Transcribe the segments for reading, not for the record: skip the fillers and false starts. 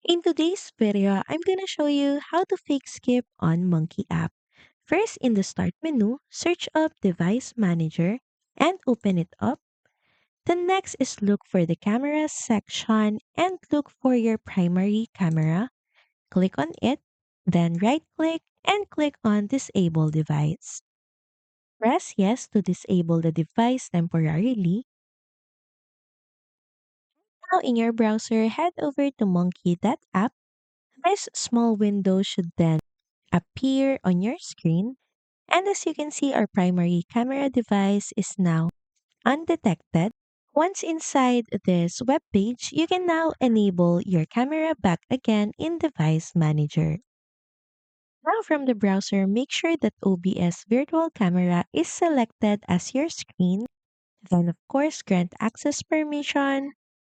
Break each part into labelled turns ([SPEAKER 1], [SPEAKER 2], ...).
[SPEAKER 1] In today's video, I'm gonna show you how to fix skip on Monkey app. First, in the Start menu, search up Device Manager and open it up. Then next is look for the camera section and look for your primary camera. Click on it, then right-click and click on Disable Device. Press Yes to disable the device temporarily. Now in your browser, head over to monkey.app. This small window should then appear on your screen. And as you can see, our primary camera device is now undetected. Once inside this web page, you can now enable your camera back again in Device Manager. Now from the browser, make sure that OBS Virtual Camera is selected as your screen. Then of course, grant access permission.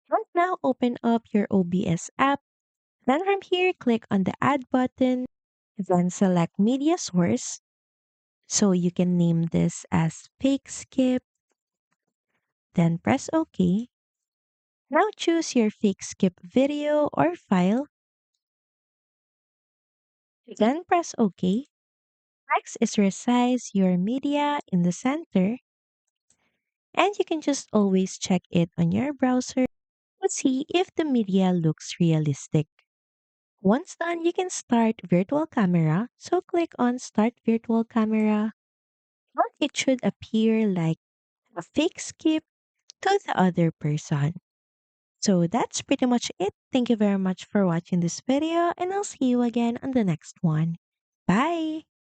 [SPEAKER 1] And now open up your OBS app. Then from here, click on the Add button. Then select Media Source. So you can name this as Fake Skip. Then press OK. Now choose your fake skip video or file. Then press OK. Next is resize your media in the center. And you can just always check it on your browser to see if the media looks realistic. Once done, you can start virtual camera. So click on Start Virtual Camera. And it should appear like a fake skip to the other person. So that's pretty much it. Thank you very much for watching this video, and I'll see you again on the next one. Bye!